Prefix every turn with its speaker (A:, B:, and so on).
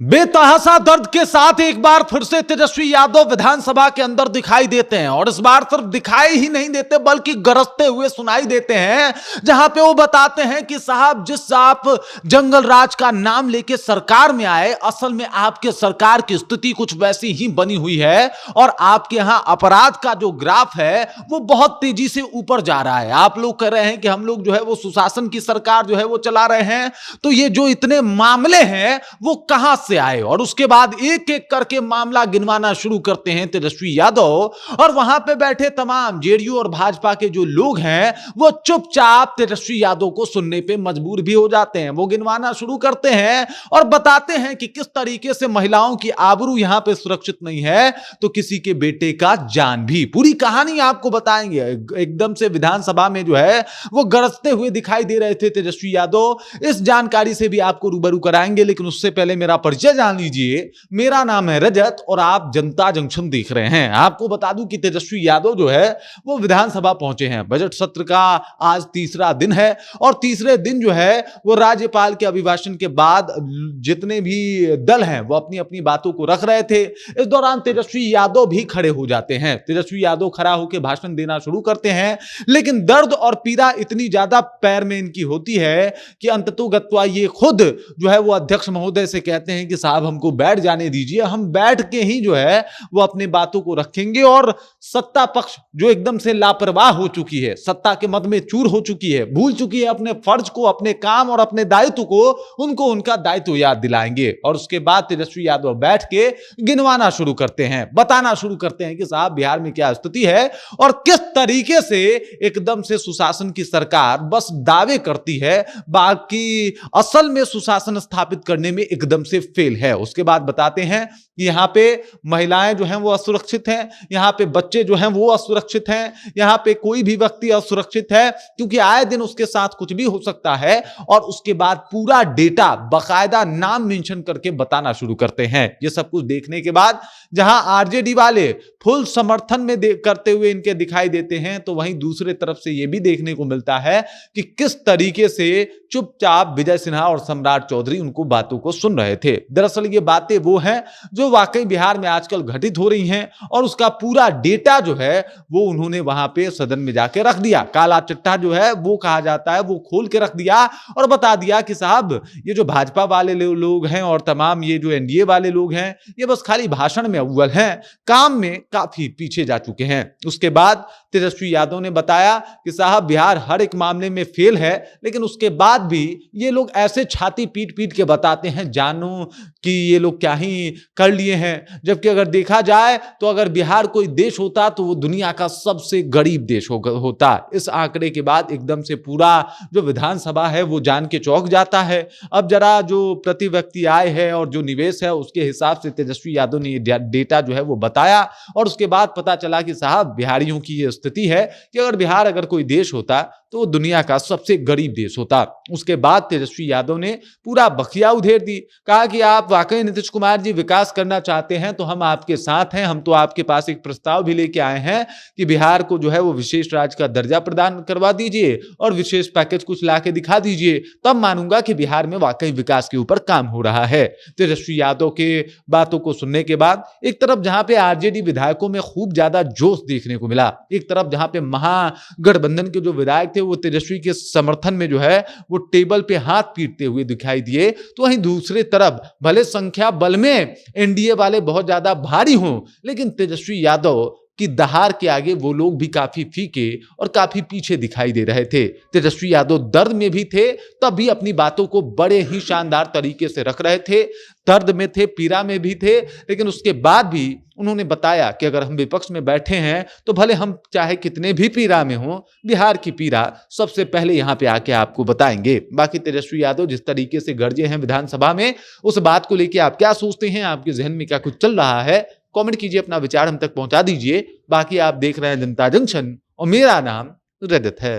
A: बेतहासा दर्द के साथ एक बार फिर से तेजस्वी यादव विधानसभा के अंदर दिखाई देते हैं और इस बार सिर्फ दिखाई ही नहीं देते बल्कि गरजते हुए सुनाई देते हैं, जहां पे वो बताते हैं कि साहब जिस आप जंगल राज का नाम लेके सरकार में आए, असल में आपके सरकार की स्थिति कुछ वैसी ही बनी हुई है और आपके यहां अपराध का जो ग्राफ है वो बहुत तेजी से ऊपर जा रहा है। आप लोग कह रहे हैं कि हम लोग जो है वो सुशासन की सरकार जो है वो चला रहे हैं, तो ये जो इतने मामले हैं वो कहां से आए? और उसके बाद एक एक करके मामला गिनवाना शुरू करते हैं तेजस्वी यादव और वहां पे बैठे तमाम जेडीयू और भाजपा के जो लोग हैं वो चुपचाप तेजस्वी यादव को सुनने पे मजबूर भी हो जाते हैं। वो गिनवाना शुरू करते हैं और बताते हैं कि किस तरीके से महिलाओं की आबरू यहां पे सुरक्षित नहीं है तो किसी के बेटे का जान भी। पूरी कहानी आपको बताएंगे। एकदम से विधानसभा में जो है वो गरजते हुए दिखाई दे रहे थे तेजस्वी यादव। इस जानकारी से भी आपको रूबरू कराएंगे, लेकिन उससे पहले मेरा परिचय जान लीजिए। मेरा नाम है रजत और आप जनता जंक्शन देख रहे हैं। आपको बता दूं कि तेजस्वी यादव जो है वो विधानसभा पहुंचे हैं। बजट सत्र का आज तीसरा दिन है और तीसरे दिन जो है वो राज्यपाल के अभिभाषण के बाद जितने भी दल हैं वो अपनी अपनी बातों को रख रहे थे। इस दौरान तेजस्वी यादव भी खड़े हो जाते हैं। तेजस्वी यादव खड़ा होकर भाषण देना शुरू करते हैं, लेकिन दर्द और पीड़ा इतनी ज्यादा पैर में इनकी होती है कि अंततोगत्वा ये खुद जो है वो अध्यक्ष महोदय से कहते हैं कि साहब हमको बैठ जाने दीजिए, हम बैठ के ही जो है वो अपने बातों को रखेंगे। और सत्ता पक्ष जो एकदम से लापरवाह हो चुकी है, सत्ता के मद में चूर हो चुकी है, भूल चुकी है अपने फर्ज को, अपने काम और अपने दायित्व को, उनको उनका दायित्व याद दिलाएंगे। और उसके बाद तेजस्वी यादव बैठ के गिनवाना शुरू करते हैं, बताना शुरू करते हैं कि साहब बिहार में क्या स्थिति है और किस तरीके से एकदम से सुशासन की सरकार बस दावे करती है, बाकी असल में सुशासन स्थापित करने में एकदम से फेल है। उसके बाद बताते हैं कि यहां पे महिलाएं जो हैं वो असुरक्षित हैं, यहां पे बच्चे जो हैं वो असुरक्षित हैं, यहां पे कोई भी व्यक्ति असुरक्षित है क्योंकि आए दिन उसके साथ कुछ भी हो सकता है। और उसके बाद पूरा डेटा बकायदा नाम मेंशन करके बताना शुरू करते हैं। ये सब कुछ देखने के बाद जहां आरजेडी वाले फुल समर्थन में करते हुए इनके दिखाई देते हैं, तो वहीं दूसरे तरफ से यह भी देखने को मिलता है कि किस तरीके से चुपचाप विजय सिन्हा और सम्राट चौधरी उनको बातों को सुन रहे थे। दरअसल ये बातें वो हैं जो वाकई बिहार में आजकल घटित हो रही हैं और उसका पूरा डेटा जो है वो उन्होंने वहां पे सदन में जाके रख दिया। काला चिट्ठा जो है वो कहा जाता है, वो खोल के रख दिया और बता दिया कि साहब ये जो भाजपा वाले लोग हैं और तमाम ये जो एनडीए वाले लोग हैं ये बस खाली भाषण में अव्वल हैं, काम में काफी पीछे जा चुके हैं। उसके बाद तेजस्वी यादव ने बताया कि साहब बिहार हर एक मामले में फेल है, लेकिन उसके बाद भी ये लोग ऐसे छाती पीट पीट के बताते हैं जानो कि ये लोग क्या ही कर लिए हैं, जबकि अगर देखा जाए तो अगर बिहार कोई देश होता तो वो दुनिया का सबसे गरीब देश होता। इस आंकड़े के बाद एकदम से पूरा जो विधानसभा है वो जान के चौंक जाता है। अब जरा जो प्रति व्यक्ति आय है और जो निवेश है उसके हिसाब से तेजस्वी यादव ने ये डेटा जो है वो बताया और उसके बाद पता चला कि साहब बिहारियों की ये स्थिति है कि अगर बिहार अगर कोई देश होता तो दुनिया का सबसे गरीब देश होता। उसके बाद तेजस्वी यादव ने पूरा बखिया उधेड़ दी, कहा कि आप वाकई नीतीश कुमार जी विकास करना चाहते हैं तो हम आपके साथ हैं, हम तो आपके पास एक प्रस्ताव भी लेके आए हैं कि बिहार को जो है वो विशेष राज्य का दर्जा प्रदान करवा दीजिए और विशेष पैकेज कुछ ला के दिखा दीजिए, तब मानूंगा कि बिहार में वाकई विकास के ऊपर काम हो रहा है। तेजस्वी यादव के बातों को सुनने के बाद एक तरफ जहां पे आरजेडी विधायकों में खूब ज्यादा जोश देखने को मिला, एक तरफ जहां पे महागठबंधन के जो विधायक वो तेजस्वी के समर्थन में जो है वो टेबल पे हाथ पीटते हुए दिखाई दिए, तो वहीं दूसरे तरफ भले संख्या बल में एनडीए वाले बहुत ज्यादा भारी हों, लेकिन तेजस्वी यादव कि दहाड़ के आगे वो लोग भी काफी फीके और काफी पीछे दिखाई दे रहे थे। तेजस्वी यादव दर्द में भी थे, तब भी अपनी बातों को बड़े ही शानदार तरीके से रख रहे थे। दर्द में थे, पीड़ा में भी थे, लेकिन उसके बाद भी उन्होंने बताया कि अगर हम विपक्ष में बैठे हैं तो भले हम चाहे कितने भी पीड़ा में हों, बिहार की पीड़ा सबसे पहले यहां पे आके आपको बताएंगे। बाकी तेजस्वी यादव जिस तरीके से गरजे हैं विधानसभा में, उस बात को लेकर आप क्या सोचते हैं, आपके जहन में क्या कुछ चल रहा है, कमेंट कीजिए, अपना विचार हम तक पहुंचा दीजिए। बाकी आप देख रहे हैं जनता जंक्शन और मेरा नाम रजत है।